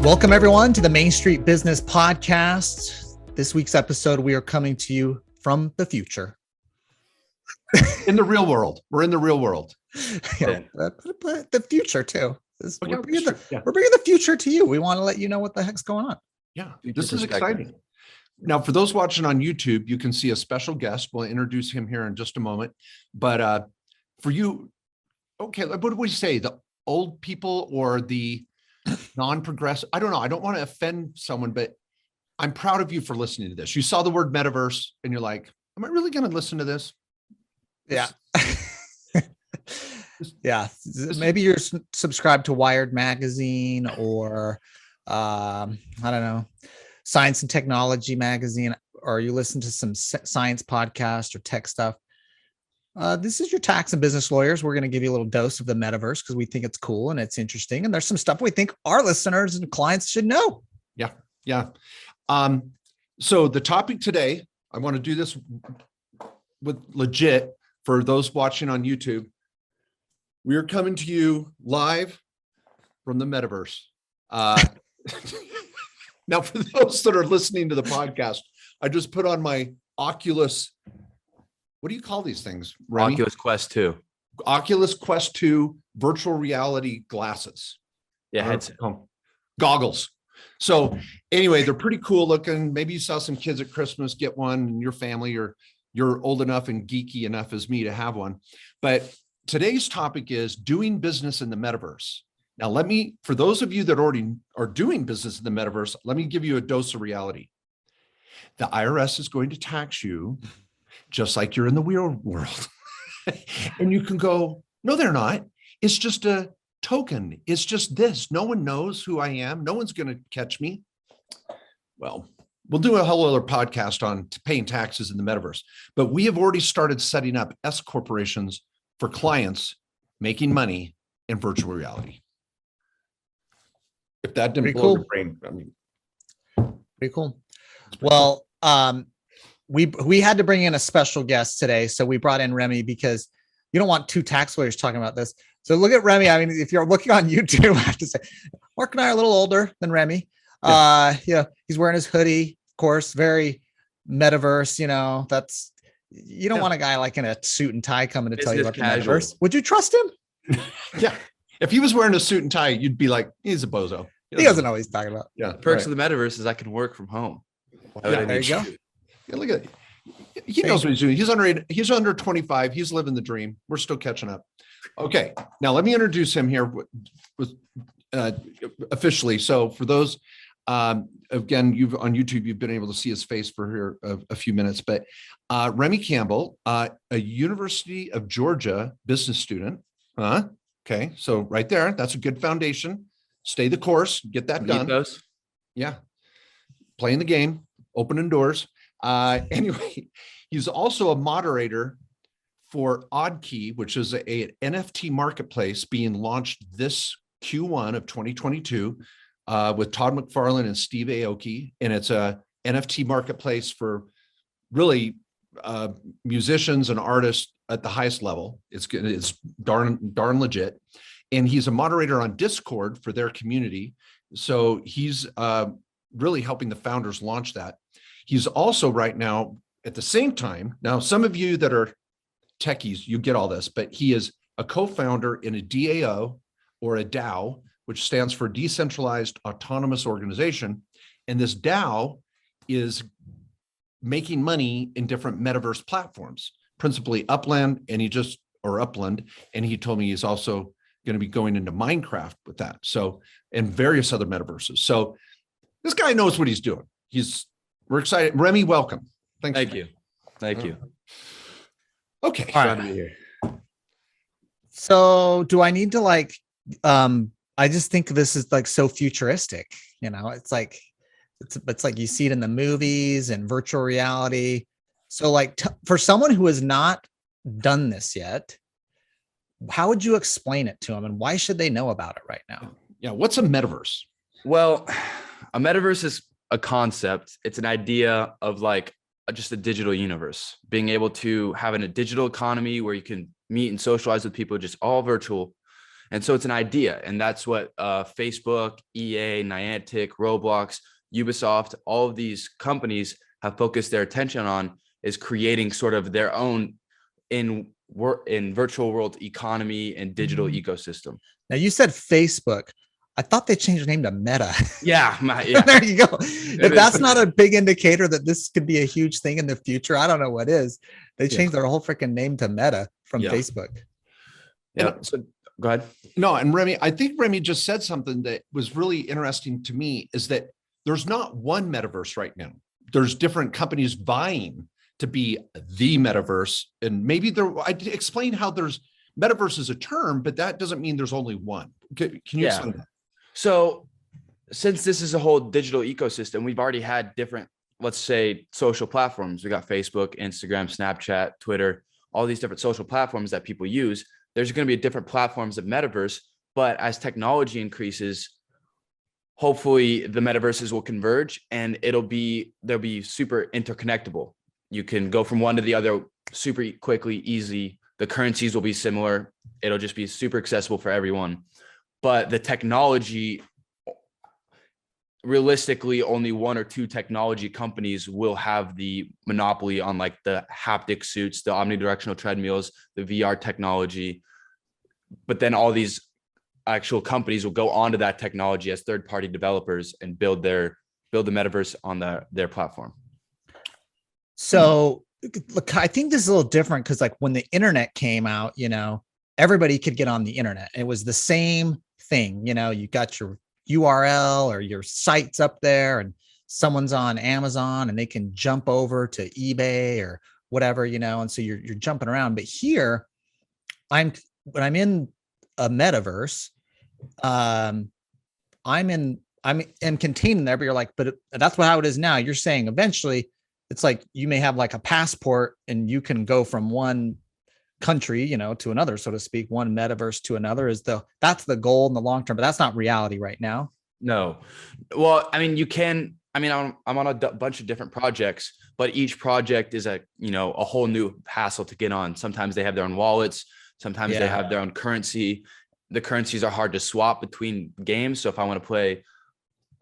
Welcome, everyone, to the Main Street Business Podcast. This week's episode, we are coming to you from the future. In the real world. We're in the real world. Yeah, but the future, too. We're bringing Yeah. the future to you. We want to let you know what the heck's going on. Yeah, this is exciting. Now, for those watching on YouTube, you can see a special guest. We'll introduce him here in just a moment. But for you, okay, what do we say? The old people or the non-progressive? I don't know. I don't want to offend someone, but I'm proud of you for listening to this. You saw the word metaverse and you're like, am I really going to listen to this? Yeah. Yeah. Maybe you're subscribed to Wired Magazine or, I don't know, Science and Technology Magazine, or you listen to some science podcast or tech stuff. This is your tax and business lawyers. We're going to give you a little dose of the metaverse because we think it's cool and it's interesting. And there's some stuff we think our listeners and clients should know. Yeah. Yeah. So the topic today, I want to do this with legit for those watching on YouTube. We are coming to you live from the metaverse. Now, for those that are listening to the podcast, I just put on my Oculus. What do you call these things, Remy? Oculus Quest 2. Oculus Quest 2 virtual reality glasses. Yeah, goggles. So anyway, they're pretty cool looking. Maybe you saw some kids at Christmas get one in your family, or you're old enough and geeky enough as me to have one. But today's topic is doing business in the metaverse. Now, for those of you that already are doing business in the metaverse, let me give you a dose of reality. The IRS is going to tax you just like you're in the real world. And you can go, no, they're not. It's just a token. It's just this. No one knows who I am. No one's going to catch me. Well, we'll do a whole other podcast on paying taxes in the metaverse. But we have already started setting up S corporations for clients making money in virtual reality. If that didn't blow your brain, I mean, pretty cool. Well, we had to bring in a special guest today, so we brought in Remy because you don't want two tax lawyers talking about this. So look at Remy. I mean, if you're looking on YouTube, I have to say, Mark and I are a little older than Remy. Yeah, he's wearing his hoodie, of course, very metaverse. You don't want a guy like in a suit and tie coming to tell you about the metaverse. Would you trust him? Yeah. If he was wearing a suit and tie, you'd be like, he's a bozo. He doesn't know what he's talking about. Yeah. Perks of the metaverse is I can work from home. Yeah, there you go. Yeah, look at it. He knows what he's doing. He's under 25. He's living the dream. We're still catching up. Okay. Now let me introduce him here officially. So for those, again, on YouTube, you've been able to see his face for here a few minutes, but Remy Campbell, a University of Georgia business student. Okay. So right there, that's a good foundation. Stay the course, get that done. Yeah. Playing the game, opening doors. Anyway, he's also a moderator for OddKey, which is a NFT marketplace being launched this Q1 of 2022 with Todd McFarlane and Steve Aoki. And it's a NFT marketplace for really musicians and artists at the highest level. It's darn legit. And he's a moderator on Discord for their community. So he's really helping the founders launch that. He's also right now, at the same time, now some of you that are techies, you get all this, but he is a co-founder in a DAO or a DAO, which stands for Decentralized Autonomous Organization. And this DAO is making money in different metaverse platforms, principally Upland, and Upland. And he told me he's also going to be going into Minecraft with that. So, and various other metaverses. So this guy knows what he's doing. We're excited. Remy, welcome. Thank you. Thank you. Okay. All right. So do I need to I just think this is like so futuristic, it's like you see it in the movies and virtual reality. So like for someone who has not done this yet, how would you explain it to them and why should they know about it right now? Yeah. What's a metaverse? Well, a metaverse is a concept. It's an idea of just a digital universe, being able to have a digital economy where you can meet and socialize with people, just all virtual. And so it's an idea. And that's what Facebook, EA, Niantic, Roblox, Ubisoft, all of these companies have focused their attention on, is creating sort of their own in virtual world economy and digital ecosystem. Now you said Facebook. I thought they changed their name to Meta. Yeah. There you go. If that's not a big indicator that this could be a huge thing in the future, I don't know what is. They changed their whole freaking name to Meta from Facebook. Yeah. So go ahead. No, and Remy, I think Remy just said something that was really interesting to me, is that there's not one metaverse right now. There's different companies vying to be the metaverse. And maybe I explain how there's metaverse is a term, but that doesn't mean there's only one. Can you explain that? So since this is a whole digital ecosystem, we've already had different, let's say, social platforms. We got Facebook, Instagram, Snapchat, Twitter, all these different social platforms that people use. There's going to be different platforms of metaverse, but as technology increases, hopefully the metaverses will converge and they'll be super interconnectable. You can go from one to the other super quickly, easy. The currencies will be similar. It'll just be super accessible for everyone. But the technology, realistically, only one or two technology companies will have the monopoly on like the haptic suits, the omnidirectional treadmills, the VR technology. But then all these actual companies will go onto that technology as third-party developers and build the metaverse on their platform. So look, I think this is a little different because like when the internet came out, everybody could get on the internet. It was the same thing. You got your URL or your sites up there and someone's on Amazon and they can jump over to eBay or whatever, and so you're jumping around. But here when I'm in a metaverse, I'm contained there, but you're like, but that's how it is now. You're saying eventually it's like you may have like a passport and you can go from one country, to another, so to speak, one metaverse to another. That's the goal in the long term, but that's not reality right now. No. Well, I mean, I'm on a bunch of different projects, but each project is a whole new hassle to get on. Sometimes they have their own wallets. Sometimes they have their own currency. The currencies are hard to swap between games. So if I want to play,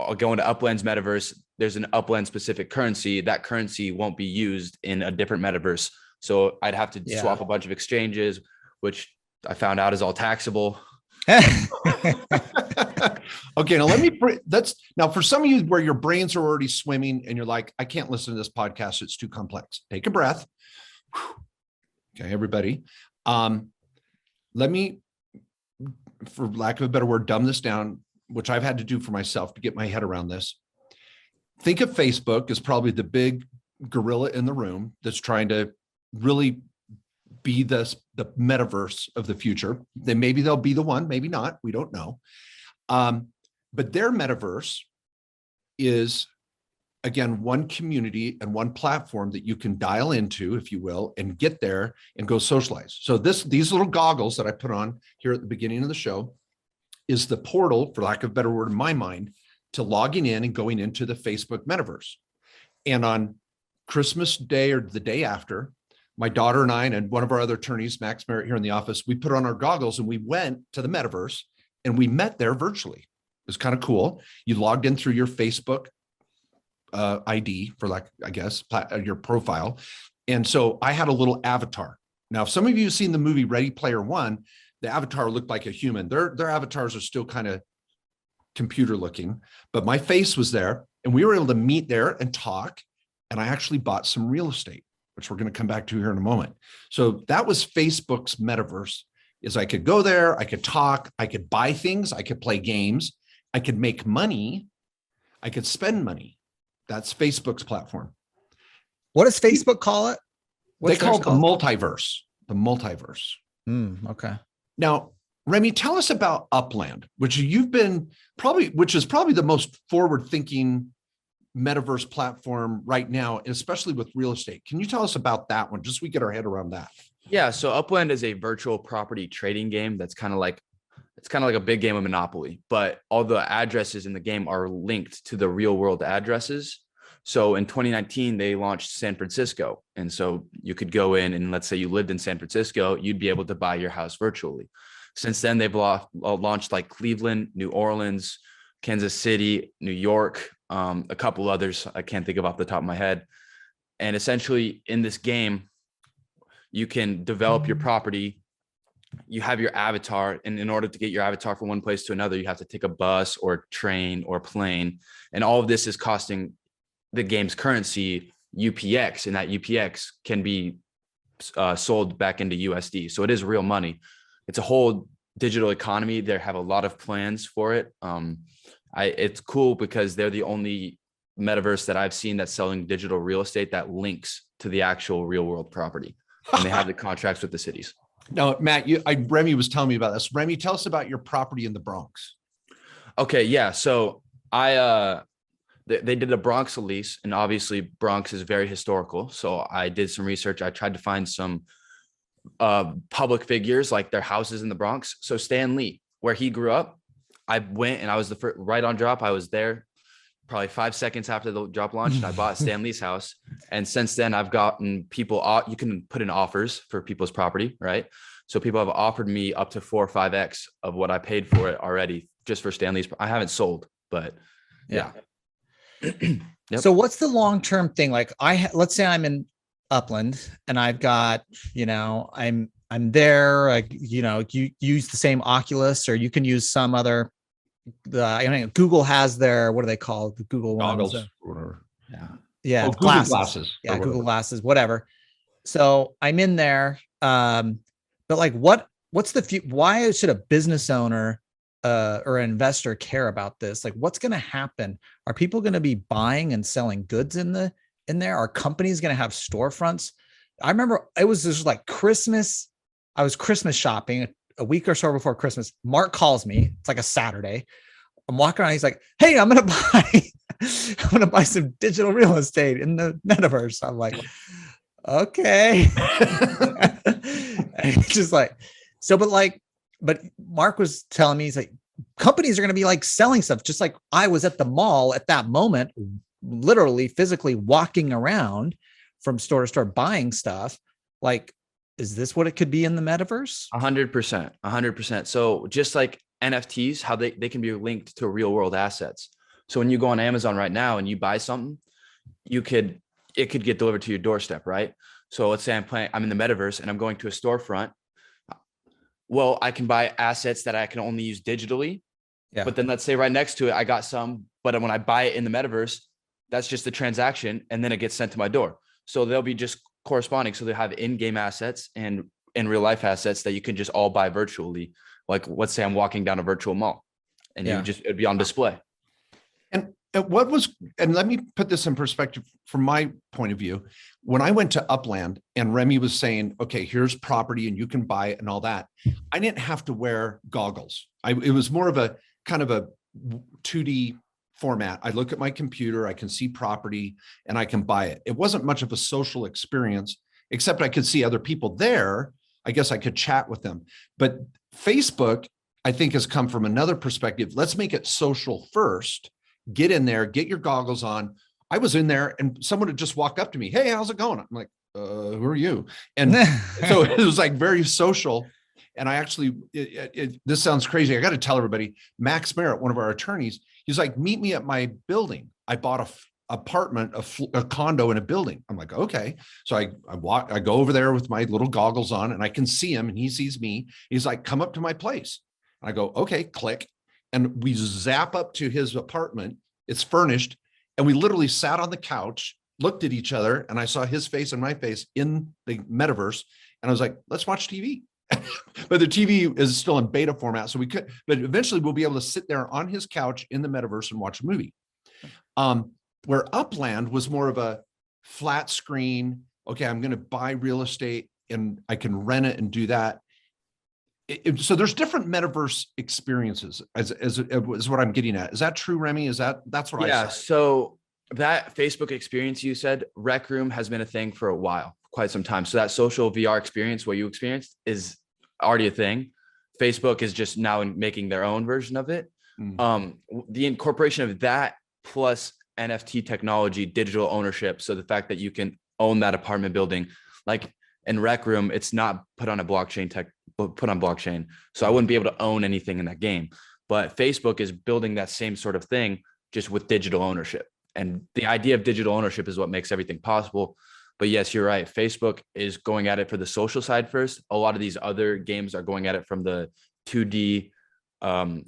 I'll go into Upland's metaverse. There's an Upland specific currency. That currency won't be used in a different metaverse. So I'd have to swap a bunch of exchanges, which I found out is all taxable. Okay, now for some of you where your brains are already swimming and you're like, I can't listen to this podcast, it's too complex. Take a breath. Okay, everybody. Let me, for lack of a better word, dumb this down, which I've had to do for myself to get my head around this. Think of Facebook as probably the big gorilla in the room that's trying to really be the metaverse of the future. Then maybe they'll be the one, maybe not. We don't know. But their metaverse is, again, one community and one platform that you can dial into, if you will, and get there and go socialize. So these little goggles that I put on here at the beginning of the show is the portal, for lack of a better word in my mind, to logging in and going into the Facebook metaverse. And on Christmas Day or the day after, my daughter and I and one of our other attorneys, Max Merritt, here in the office, we put on our goggles and we went to the metaverse and we met there virtually. It was kind of cool. You logged in through your Facebook ID, for like, I guess, your profile. And so I had a little avatar. Now, if some of you have seen the movie Ready Player One, the avatar looked like a human. Their avatars are still kind of computer looking, but my face was there and we were able to meet there and talk. And I actually bought some real estate, which we're going to come back to here in a moment. So that was Facebook's metaverse, is I could go there, I could talk, I could buy things, I could play games, I could make money, I could spend money. That's Facebook's platform. What does Facebook call it? They call it the multiverse. The multiverse. Okay. Now, Remy, tell us about Upland, which is probably the most forward-thinking metaverse platform right now, especially with real estate. Can you tell us about that one, just so we get our head around that? Yeah. So Upland is a virtual property trading game that's kind of like a big game of Monopoly, but all the addresses in the game are linked to the real world addresses. So in 2019, they launched San Francisco. And so you could go in and let's say you lived in San Francisco, you'd be able to buy your house virtually. Since then, they've launched like Cleveland, New Orleans, Kansas City, New York, a couple others I can't think of off the top of my head. And essentially in this game, you can develop your property. You have your avatar, and in order to get your avatar from one place to another, you have to take a bus or train or plane. And all of this is costing the game's currency UPX, and that UPX can be sold back into USD. So it is real money. It's a whole digital economy. They have a lot of plans for it. It's cool because they're the only metaverse that I've seen that's selling digital real estate that links to the actual real world property, and they have the contracts with the cities. No, Matt, Remy was telling me about this. Remy, tell us about your property in the Bronx. Okay, yeah. So they did a Bronx lease, and obviously Bronx is very historical. So I did some research. I tried to find some public figures, like their houses in the Bronx. So Stan Lee, where he grew up, I went and I was the first, right on drop. I was there probably 5 seconds after the drop launch, and I bought Stan Lee's house. And since then, I've gotten people, you can put in offers for people's property, right? So people have offered me up to 4 or 5x of what I paid for it already, just for Stan Lee's. I haven't sold, but yeah. Yep. So what's the long-term thing? Like let's say I'm in Upland and I've got, I'm there, you use the same Oculus, or you can use some other, Google has their, what do they call the Google goggles ones? or whatever. Yeah. Google glasses. Yeah. Google glasses, whatever. So I'm in there. But like, what's why should a business owner or an investor care about this? Like, what's going to happen? Are people going to be buying and selling goods in there? Are companies going to have storefronts? I remember it was just like Christmas. I was Christmas shopping a week or so before Christmas. Mark calls me. It's like a Saturday. I'm walking around. He's like, "Hey, I'm going to buy some digital real estate in the metaverse." I'm like, "Okay." And he's just like, but Mark was telling me, he's like, companies are going to be like selling stuff, just like I was at the mall at that moment, literally physically walking around from store to store buying stuff. Like, is this what it could be in the metaverse? 100%. So just like NFTs, how they can be linked to real world assets. So when you go on Amazon right now and you buy something, it could get delivered to your doorstep, right? So let's say I'm in the metaverse and I'm going to a storefront. Well, I can buy assets that I can only use digitally. Yeah. But then let's say right next to it, I got some, but when I buy it in the metaverse, that's just the transaction, and then it gets sent to my door. So they'll be just corresponding. So they have in-game assets and in real life assets that you can just all buy virtually. Like, let's say I'm walking down a virtual mall, and it'd be on display. And let me put this in perspective from my point of view. When I went to Upland and Remy was saying, okay, here's property and you can buy it and all that, I didn't have to wear goggles. It was more of a kind of a 2D format. I look at my computer, I can see property and I can buy it. It wasn't much of a social experience, except I could see other people there. I guess I could chat with them. But Facebook, I think, has come from another perspective. Let's make it social first. Get in there, get your goggles on. I was in there and someone would just walk up to me. "Hey, how's it going?" I'm like, who are you? And so it was like very social. And I actually, this sounds crazy. I got to tell everybody, Max Merritt, one of our attorneys, he's like, "Meet me at my building. I bought a apartment, a condo in a building." I'm like, okay. So I go over there with my little goggles on and I can see him and he sees me. He's like, "Come up to my place." And I go, okay, click. And we zap up to his apartment. It's furnished. And we literally sat on the couch, looked at each other, and I saw his face and my face in the metaverse. And I was like, let's watch TV. But the TV is still in beta format. So but eventually we'll be able to sit there on his couch in the metaverse and watch a movie. Where Upland was more of a flat screen. Okay, I'm going to buy real estate and I can rent it and do that. So there's different metaverse experiences is what I'm getting at. Is that true, Remy? That's what I said? Yeah. So that Facebook experience you said, Rec Room, has been a thing for a while, quite some time. So that social VR experience, what you experienced, is already a thing. Facebook is just now making their own version of it. The incorporation of that plus NFT technology, digital ownership. So the fact that you can own that apartment building, like in Rec Room, it's not put on a blockchain put on blockchain. So I wouldn't be able to own anything in that game. But Facebook is building that same sort of thing, just with digital ownership. And the idea of digital ownership is what makes everything possible. But yes, you're right. Facebook is going at it for the social side first. A lot of these other games are going at it from the 2D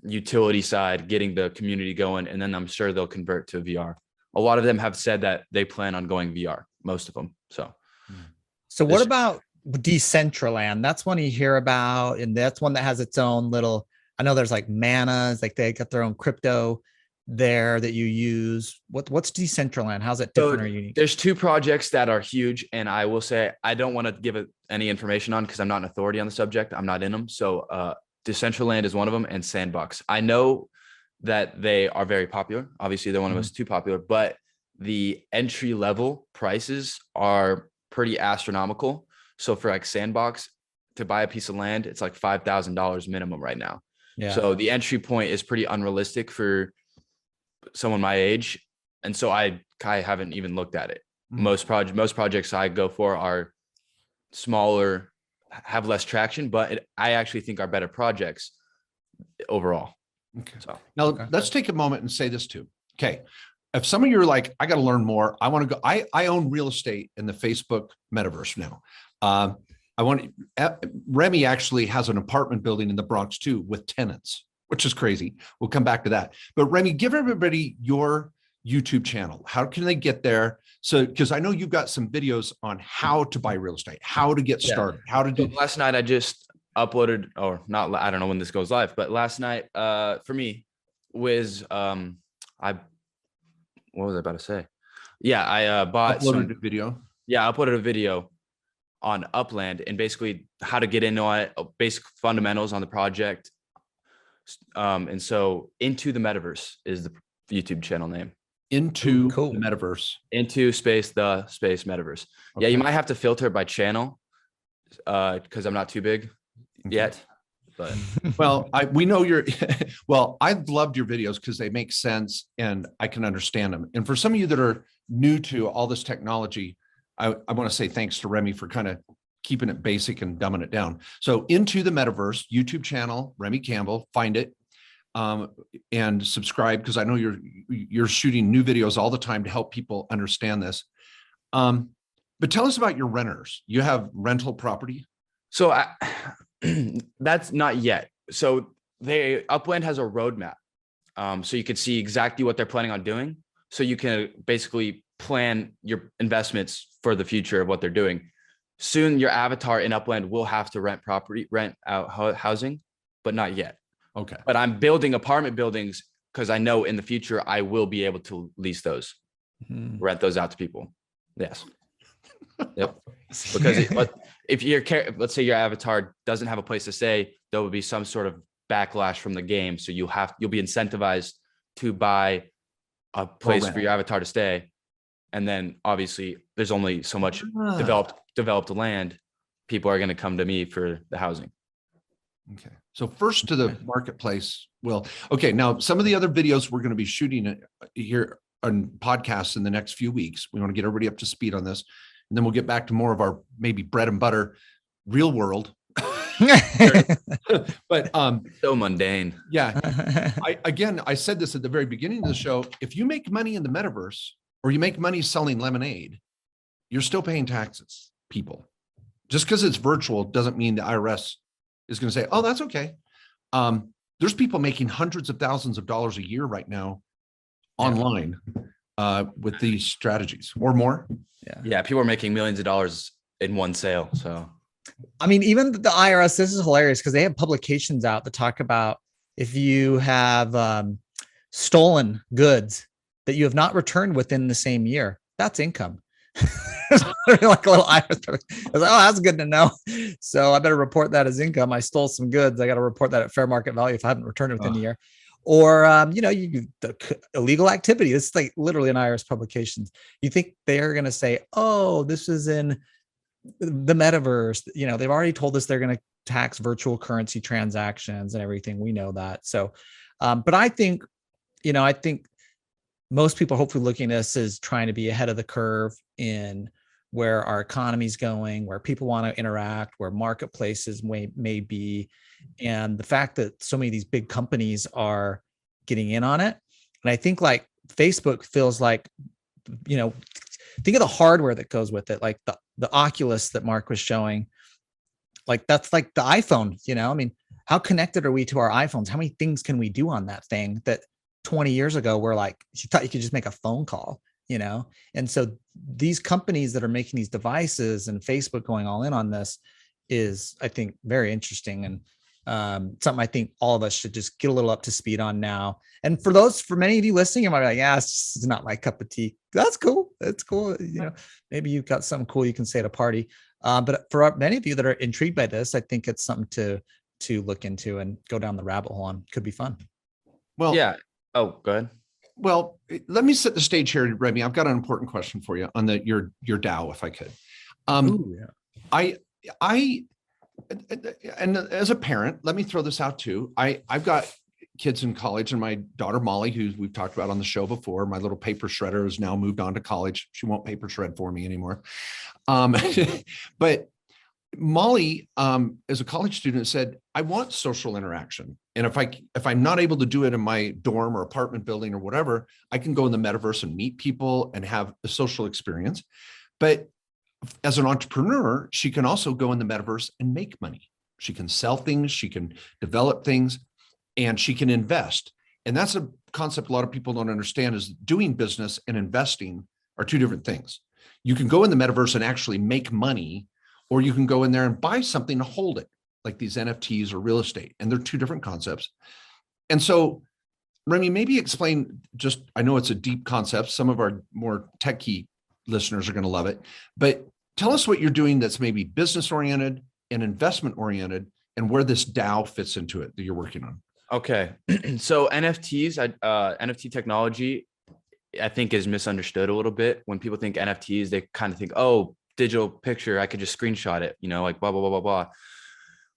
utility side, getting the community going. And then I'm sure they'll convert to VR. A lot of them have said that they plan on going VR, most of them. So what about Decentraland? That's one you hear about, and that's one that has its own little, I know there's like Manas, like they got their own crypto there that you use. What's Decentraland? How's it different or unique? There's two projects that are huge, and I will say I don't want to give it any information on because I'm not an authority on the subject. I'm not in them. So Decentraland is one of them, and Sandbox. I know that they are very popular. Obviously, they're one of us too popular, but the entry level prices are pretty astronomical. So for like Sandbox, to buy a piece of land, it's like $5,000 minimum right now. Yeah. So the entry point is pretty unrealistic for someone my age. And so I haven't even looked at it. Most projects I go for are smaller, have less traction, but I actually think are better projects overall. Okay. So Now let's take a moment and say this too. Okay. If some of you are like, I got to learn more. I want to go, I own real estate in the Facebook metaverse now. Remy actually has an apartment building in the Bronx too with tenants, which is crazy. We'll come back to that. But Remy, give everybody your YouTube channel. How can they get there? So, because I know you've got some videos on how to buy real estate, how to get started, how to do. Last night I just uploaded, or not, I don't know when this goes live, but last night for me was what was I about to say? Yeah, I bought Uploaded a video. Yeah, I uploaded a video on Upland and basically how to get into it, basic fundamentals on the project. And so Into the Metaverse is the YouTube channel name. Into Cool. the metaverse. Into space Metaverse. Okay. Yeah, you might have to filter by channel because I'm not too big yet. But Well, we know you're, well, I loved your videos because they make sense and I can understand them. And for some of you that are new to all this technology, I want to say thanks to Remy for kind of keeping it basic and dumbing it down. So Into the Metaverse YouTube channel, Remy Campbell, find it and subscribe because I know you're shooting new videos all the time to help people understand this. But tell us about your renters. You have rental property? so that's not yet. So Upland has a roadmap. So you can see exactly what they're planning on doing. So you can basically plan your investments for the future of what they're doing. Soon your avatar in Upland will have to rent out housing, but not yet. Okay. But I'm building apartment buildings because I know in the future I will be able to lease those, rent those out to people. Yes. Yep. Because let's say your avatar doesn't have a place to stay, there will be some sort of backlash from the game. So you'll be incentivized to buy a place for your avatar to stay. And then obviously there's only so much developed land. People are going to come to me for the housing. Okay. So first to the marketplace. Well, okay. Now some of the other videos we're going to be shooting here on podcasts in the next few weeks. We want to get everybody up to speed on this. And then we'll get back to more of our maybe bread and butter, real world. But So mundane. yeah, I said this at the very beginning of the show. If you make money in the metaverse or you make money selling lemonade, you're still paying taxes, people. Just because it's virtual doesn't mean the IRS is going to say, oh, that's okay. There's people making hundreds of thousands of dollars a year right now online with these strategies or more. Yeah. People are making millions of dollars in one sale. So, I mean, even the IRS, this is hilarious because they have publications out that talk about if you have stolen goods that you have not returned within the same year, that's income. Like a little IRS. I was like, oh, that's good to know. So I better report that as income. I stole some goods. I got to report that at fair market value if I haven't returned it within the year. Or, the illegal activity. This is like literally an IRS publications. You think they're going to say, oh, this is in the metaverse. They've already told us they're going to tax virtual currency transactions and everything. We know that. So, but I think most people hopefully looking at this as trying to be ahead of the curve in where our economy's going, where people want to interact, where marketplaces may be, and the fact that so many of these big companies are getting in on it. And I think like Facebook feels like, think of the hardware that goes with it, like the Oculus that Mark was showing. Like that's like the iPhone, I mean, how connected are we to our iPhones? How many things can we do on that thing that 20 years ago we're like, you thought you could just make a phone call, And so these companies that are making these devices and Facebook going all in on this is, I think, very interesting, and something I think all of us should just get a little up to speed on now. And for many of you listening, you might be like, yeah, it's not my cup of tea. That's cool. It's cool. Maybe you've got something cool you can say at a party. But for many of you that are intrigued by this, I think it's something to look into and go down the rabbit hole on. Could be fun. Well, yeah. Oh, go ahead. Well, let me set the stage here, Remy. I've got an important question for you on your DAO, if I could. Ooh, yeah. And as a parent, let me throw this out too. I've got kids in college, and my daughter Molly, who we've talked about on the show before, my little paper shredder, has now moved on to college. She won't paper shred for me anymore. But Molly, as a college student, said, I want social interaction. And if I'm not able to do it in my dorm or apartment building or whatever, I can go in the metaverse and meet people and have a social experience. But as an entrepreneur, she can also go in the metaverse and make money. She can sell things, she can develop things, and she can invest. And that's a concept a lot of people don't understand, is doing business and investing are two different things. You can go in the metaverse and actually make money, or you can go in there and buy something to hold it, like these NFTs or real estate. And they're two different concepts. And so, Remy, maybe explain I know it's a deep concept. Some of our more techie listeners are going to love it, but tell us what you're doing that's maybe business oriented and investment oriented, and where this DAO fits into it that you're working on. Okay. So NFTs, NFT technology, I think is misunderstood a little bit. When people think NFTs, they kind of think, oh, digital picture, I could just screenshot it, like blah, blah, blah, blah, blah.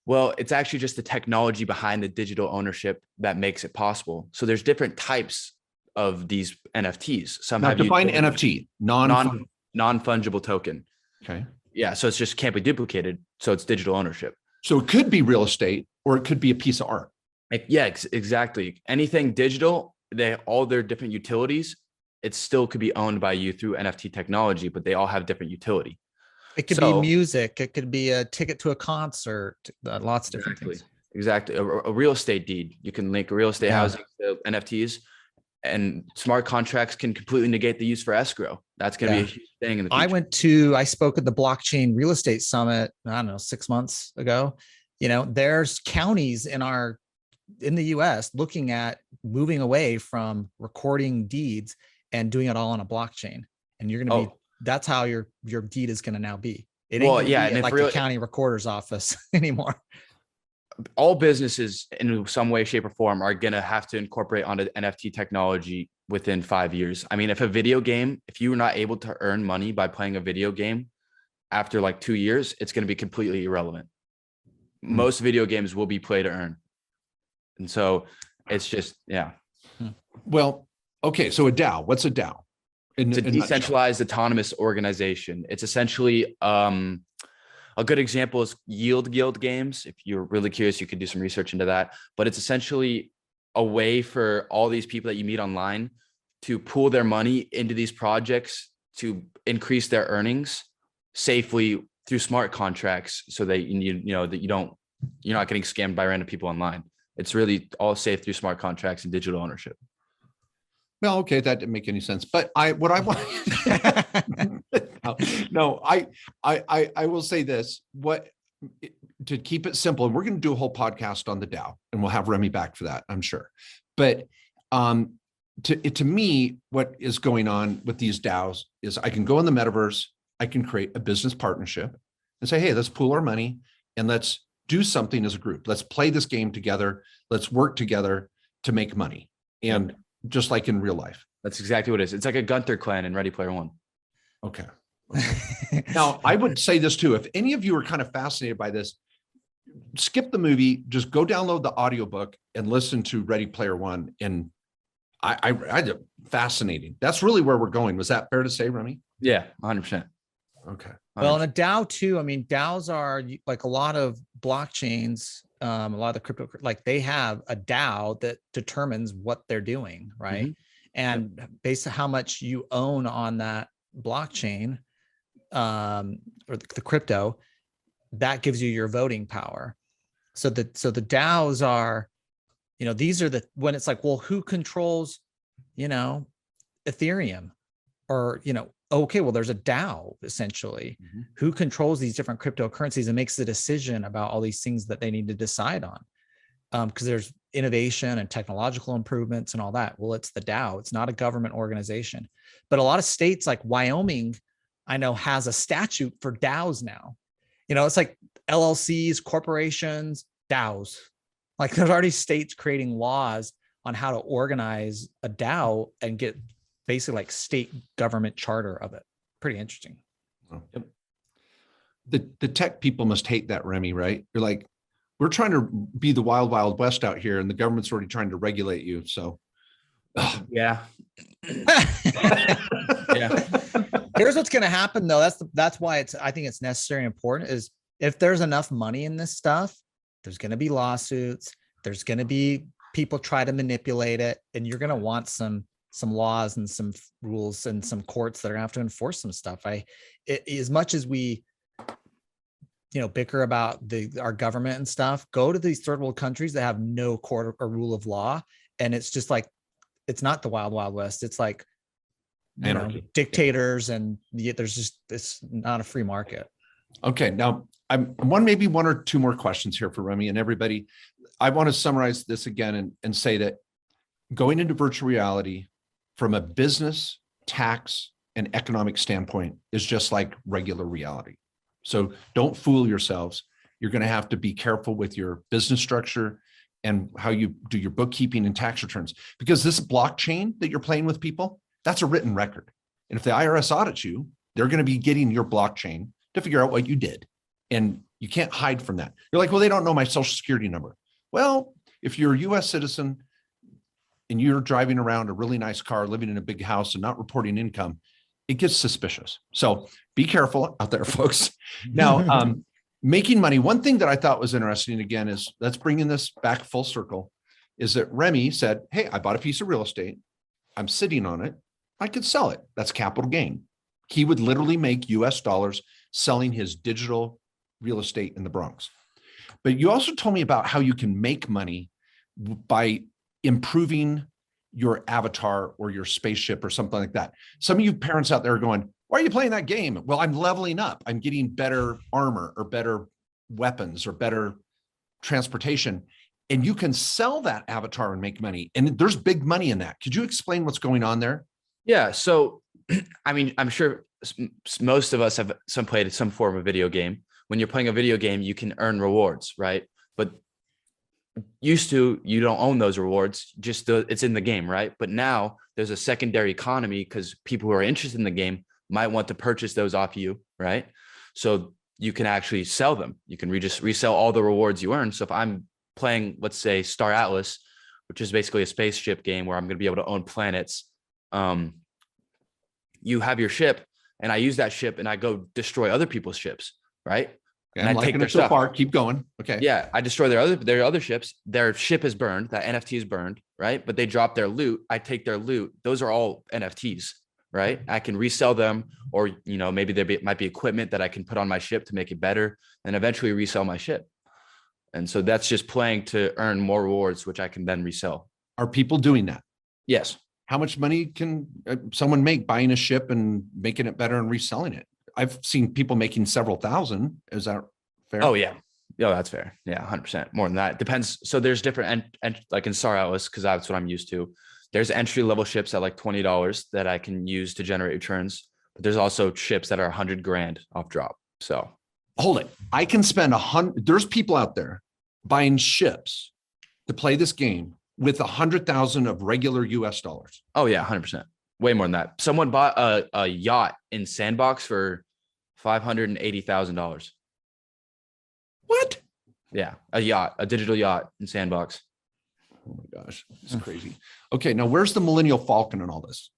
Well, it's actually just the technology behind the digital ownership that makes it possible. So there's different types of these NFTs. Some Now, have define NFT, non-fungible token. Okay. Yeah. So it's just can't be duplicated. So it's digital ownership. So it could be real estate, or it could be a piece of art. Yeah, exactly. Anything digital, all their different utilities, it still could be owned by you through NFT technology, but they all have different utility. It could be music. It could be a ticket to a concert. Lots of different things. Exactly. A real estate deed. You can link real estate housing to NFTs, and smart contracts can completely negate the use for escrow. That's going to be a huge thing in the future. I spoke at the Blockchain Real Estate Summit, I don't know, 6 months ago. There's counties in the US looking at moving away from recording deeds and doing it all on a blockchain. And you're going to that's how your deed is going to now be. It ain't be like the county recorder's office anymore. All businesses in some way, shape, or form are going to have to incorporate onto NFT technology within 5 years. I mean, if you were not able to earn money by playing a video game after like 2 years, it's going to be completely irrelevant. Most video games will be play to earn. And so it's just, yeah. Well, okay. So a DAO, what's a DAO? It's a decentralized autonomous organization. It's essentially, a good example is yield guild games. If you're really curious, you could do some research into that. But it's essentially a way for all these people that you meet online to pool their money into these projects to increase their earnings safely through smart contracts, so that you're not getting scammed by random people online. It's really all safe through smart contracts and digital ownership. Well, okay, that didn't make any sense. But I want no, I will say this, to keep it simple, and we're going to do a whole podcast on the DAO, and we'll have Remy back for that, I'm sure. But to me, what is going on with these DAOs is I can go in the metaverse, I can create a business partnership and say, hey, let's pool our money and let's do something as a group. Let's play this game together. Let's work together to make money. And just like in real life. That's exactly what it is. It's like a Gunther clan in Ready Player One. Okay. Now, I would say this too. If any of you are kind of fascinated by this, skip the movie, just go download the audiobook and listen to Ready Player One. And I fascinating. That's really where we're going. Was that fair to say, Remy? Yeah, 100%. Okay. Well, in a DAO too, I mean, DAOs are like a lot of blockchains, a lot of the crypto, like they have a DAO that determines what they're doing, right? And based on how much you own on that blockchain, or the crypto, that gives you your voting power. So the DAOs are, these are when it's like, well, who controls, Ethereum, or, okay, well, there's a DAO essentially who controls these different cryptocurrencies and makes the decision about all these things that they need to decide on. Because there's innovation and technological improvements and all that. Well, it's the DAO. It's not a government organization. But a lot of states like Wyoming, I know, has a statute for DAOs now. It's like LLCs, corporations, DAOs. Like there's already states creating laws on how to organize a DAO and get basically like state government charter of it. Pretty interesting. Oh. Yep. The tech people must hate that, Remy, right? You're like, we're trying to be the wild, wild west out here, and the government's already trying to regulate you. So, yeah. Yeah. Here's what's going to happen though. That's why I think it's necessary and important is if there's enough money in this stuff, there's going to be lawsuits. There's going to be people try to manipulate it, and you're going to want some laws and some rules and some courts that are going to have to enforce some stuff. As much as we, bicker about our government and stuff, go to these third world countries that have no court or rule of law. And it's just like, it's not the wild, wild west. It's like, dictators, and it's not a free market. Okay. Now maybe one or two more questions here for Remy and everybody. I want to summarize this again and say that going into virtual reality from a business, tax, and economic standpoint is just like regular reality. So don't fool yourselves. You're going to have to be careful with your business structure and how you do your bookkeeping and tax returns, because this blockchain that you're playing with people, that's a written record. And if the IRS audits you, they're going to be getting your blockchain to figure out what you did. And you can't hide from that. You're like, well, they don't know my social security number. Well, if you're a US citizen and you're driving around a really nice car, living in a big house and not reporting income, it gets suspicious. So be careful out there, folks. Now, making money. One thing that I thought was interesting, again, is let's bring in this back full circle, is that Remy said, hey, I bought a piece of real estate. I'm sitting on it. I could sell it. That's capital gain. He would literally make US dollars selling his digital real estate in the Bronx. But you also told me about how you can make money by improving your avatar or your spaceship or something like that. Some of you parents out there are going, why are you playing that game? Well, I'm leveling up. I'm getting better armor or better weapons or better transportation. And you can sell that avatar and make money. And there's big money in that. Could you explain what's going on there? Yeah. So, I mean, I'm sure most of us have played some form of video game. When you're playing a video game, you can earn rewards, right? But you don't own those rewards, it's in the game, right? But now there's a secondary economy because people who are interested in the game might want to purchase those off you, right? So you can actually sell them. You can just resell all the rewards you earn. So if I'm playing, let's say, Star Atlas, which is basically a spaceship game where I'm going to be able to own planets, you have your ship, and I use that ship and I go destroy other people's ships, right? Okay, and I'm I take liking their it so stuff. far. Keep going. Okay. Yeah, I destroy their other ships. Their ship is burned. That NFT is burned, right? But they drop their loot. I take their loot. Those are all NFTs, right? I can resell them, or maybe might be equipment that I can put on my ship to make it better, and eventually resell my ship. And so that's just playing to earn more rewards, which I can then resell. Are people doing that? Yes. How much money can someone make buying a ship and making it better and reselling it? I've seen people making several thousand. Is that fair? Oh yeah. Yeah, that's fair. Yeah, 100% more than that. Depends. So there's different, and like in Star Atlas, because that's what I'm used to. There's entry level ships at like $20 that I can use to generate returns. But there's also ships that are 100 grand off drop. So hold it. I can spend 100. There's people out there buying ships to play this game with 100,000 of regular US dollars. Oh yeah, 100%. Way more than that. Someone bought a yacht in Sandbox for $580,000. What? Yeah, a digital yacht in Sandbox. Oh my gosh, it's crazy. Okay, now where's the Millennial Falcon in all this?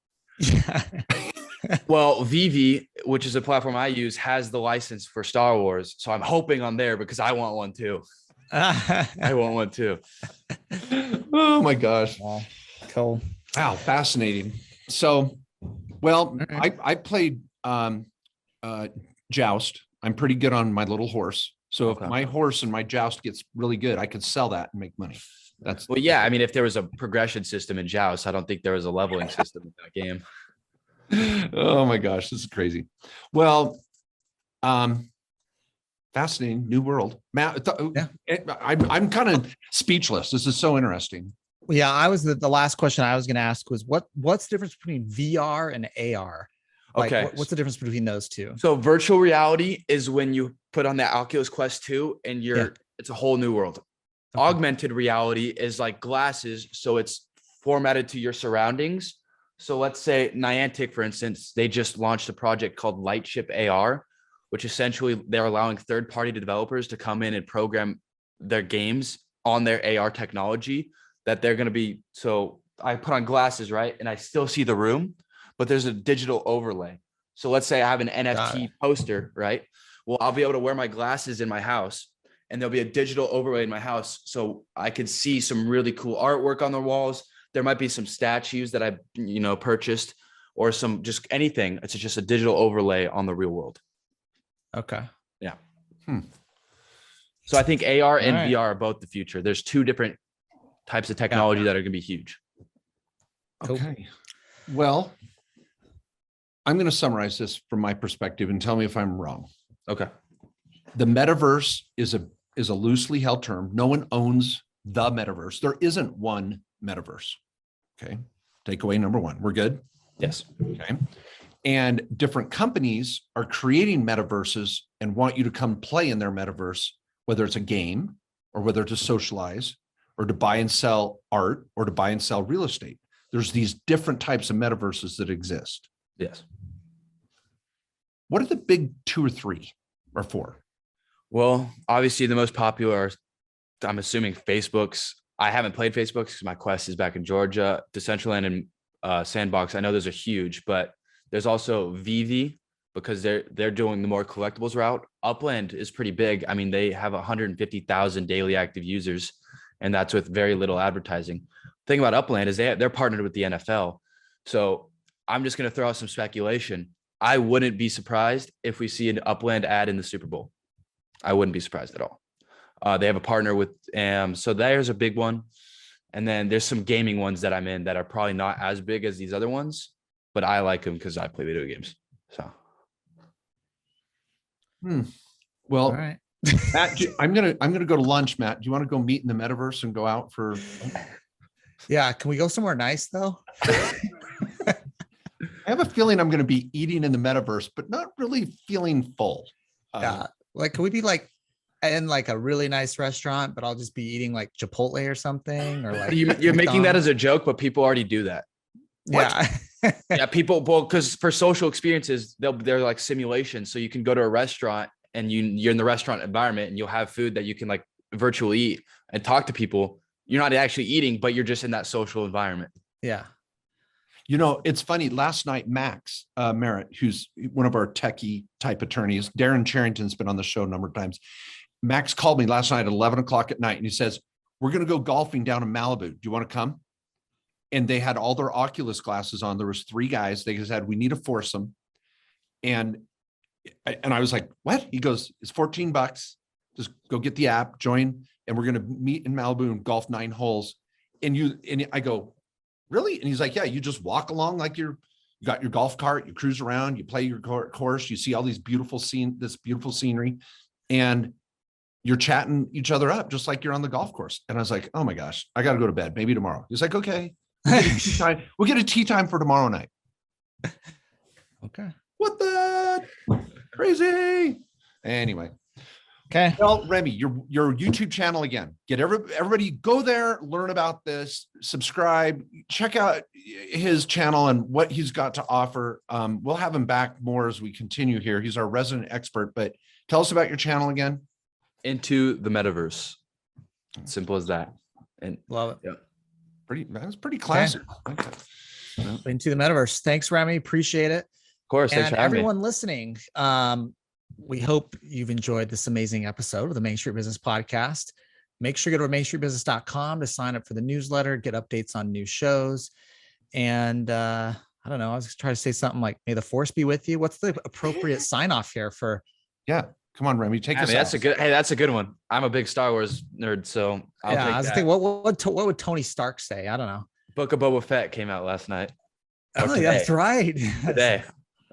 Well, Vivi, which is a platform I use, has the license for Star Wars. So I'm hoping on there because I want one too. I want one too. Oh my gosh. Wow. Cool. Wow, fascinating. So, well, right. I played joust. I'm pretty good on my little horse. So Okay. if my horse and my joust gets really good, I could sell that and make money. That's Well, yeah. I mean, if there was a progression system in Joust, I don't think there was a leveling system in that game. Oh my gosh, this is crazy. Well, fascinating new world. Matt, Yeah. I'm kind of speechless. This is so interesting. Yeah, I was the last question I was going to ask was what's the difference between VR and AR? Like, Okay. what's the difference between those two? So virtual reality is when you put on the Oculus Quest 2 and it's a whole new world. Okay. Augmented reality is like glasses. So it's formatted to your surroundings. So let's say Niantic, for instance, they just launched a project called Lightship AR, which essentially they're allowing third-party developers to come in and program their games on their AR technology that they're going to be. So I put on glasses, right? And I still see the room, but there's a digital overlay. So let's say I have an NFT poster, right? Well, I'll be able to wear my glasses in my house and there'll be a digital overlay in my house. So I could see some really cool artwork on the walls. There might be some statues that I, purchased or some just anything. It's just a digital overlay on the real world. Okay. Yeah. So I think AR and right. VR are both the future. There's two different types of technology that are going to be huge. Cool. Okay. Well, I'm going to summarize this from my perspective and tell me if I'm wrong. Okay. The metaverse is a loosely held term. No one owns the metaverse. There isn't one metaverse. Okay. Takeaway number one. We're good. Yes. Okay. And different companies are creating metaverses and want you to come play in their metaverse, whether it's a game or whether to socialize or to buy and sell art or to buy and sell real estate. There's these different types of metaverses that exist. Yes. What are the big 2 or 3 or 4? Well, obviously the most popular are, I'm assuming, Facebook's. I haven't played Facebook because my Quest is back in Georgia. Decentraland and Sandbox, I know those are huge, but there's also Vivi because they're doing the more collectibles route. Upland is pretty big. I mean, they have 150,000 daily active users, and that's with very little advertising. The thing about Upland is they're partnered with the NFL. So I'm just going to throw out some speculation. I wouldn't be surprised if we see an Upland ad in the Super Bowl. I wouldn't be surprised at all. They have a partner with, so there's a big one. And then there's some gaming ones that I'm in that are probably not as big as these other ones, but I like them because I play video games. So. Well, All right. Matt, I'm gonna go to lunch. Matt, do you want to go meet in the metaverse and go out for? Yeah. Can we go somewhere nice though? I have a feeling I'm going to be eating in the metaverse, but not really feeling full. Yeah. Like, can we be like in like a really nice restaurant, but I'll just be eating like Chipotle or something, or like You're making that as a joke, but people already do that. Yeah. Yeah, people, well, because for social experiences, they're like simulations. So you can go to a restaurant and you're in the restaurant environment and you'll have food that you can like virtually eat and talk to people. You're not actually eating, but you're just in that social environment. Yeah. You know, it's funny. Last night, Max Merritt, who's one of our techie type attorneys, Darren Charrington's been on the show a number of times. Max called me last night at 11 o'clock at night and he says, "We're going to go golfing down in Malibu. Do you want to come?" And they had all their Oculus glasses on. There was 3 guys. They said, "We need to foursome." And I was like, "What?" He goes, "It's $14. Just go get the app, join, and we're going to meet in Malibu and golf 9 holes." And I go, "Really?" And he's like, "Yeah, you just walk along like you got your golf cart, you cruise around, you play your course, you see all these beautiful scenery, and you're chatting each other up just like you're on the golf course." And I was like, "Oh my gosh, I got to go to bed. Maybe tomorrow." He's like, "Okay, we'll get a tea time for tomorrow night." Okay. What the crazy? Anyway. Okay. Well, Remy, your YouTube channel again. Get everybody go there, learn about this, subscribe, check out his channel and what he's got to offer. We'll have him back more as we continue here. He's our resident expert, but tell us about your channel again. Into the metaverse. Simple as that. And Love it. yeah. That's pretty classic. Okay. Into the metaverse. Thanks, Remy. Appreciate it. Of course. Thanks And for having me. everyone listening, we hope you've enjoyed this amazing episode of the Main Street Business Podcast. Make sure you go to mainstreetbusiness.com to sign up for the newsletter, get updates on new shows. And I don't know, I was trying to say something like, may the force be with you. What's the appropriate sign off here for? Yeah. Come on, Remy, take us. That's a good one. I'm a big Star Wars nerd, so I'll take I was that. thinking, what would Tony Stark say? I don't know. Book of Boba Fett came out last night. Oh, yeah, that's right. Today.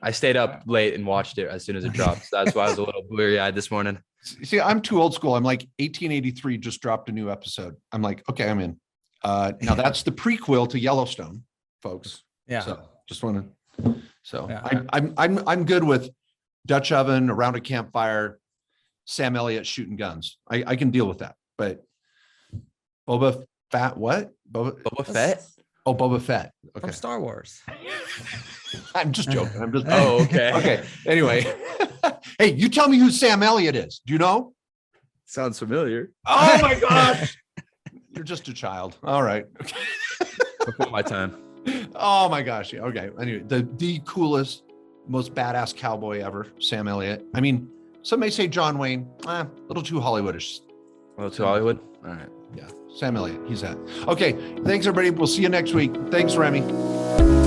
I stayed up late and watched it as soon as it dropped. So that's why I was a little bleary-eyed this morning. See, I'm too old school. I'm like 1883 just dropped a new episode. I'm like, okay, I'm in. Now that's the prequel to Yellowstone, folks. Yeah. So just want to. So Yeah. I'm good with Dutch oven around a campfire, Sam Elliott shooting guns. I can deal with that. But Boba Fett, what? Boba Fett? Oh, Boba Fett. Okay. From Star Wars. I'm just joking. I'm just. Oh, okay. Okay. Anyway, hey, you tell me who Sam Elliott is. Do you know? Sounds familiar. Oh my gosh. You're just a child. All right. Before my time. Oh my gosh. Yeah, okay. Anyway, the coolest, most badass cowboy ever, Sam Elliott. I mean, some may say John Wayne, a little too Hollywoodish. Well, to Hollywood. All right. Yeah. Sam Elliott. He's that. Okay. Thanks, everybody. We'll see you next week. Thanks, Remy.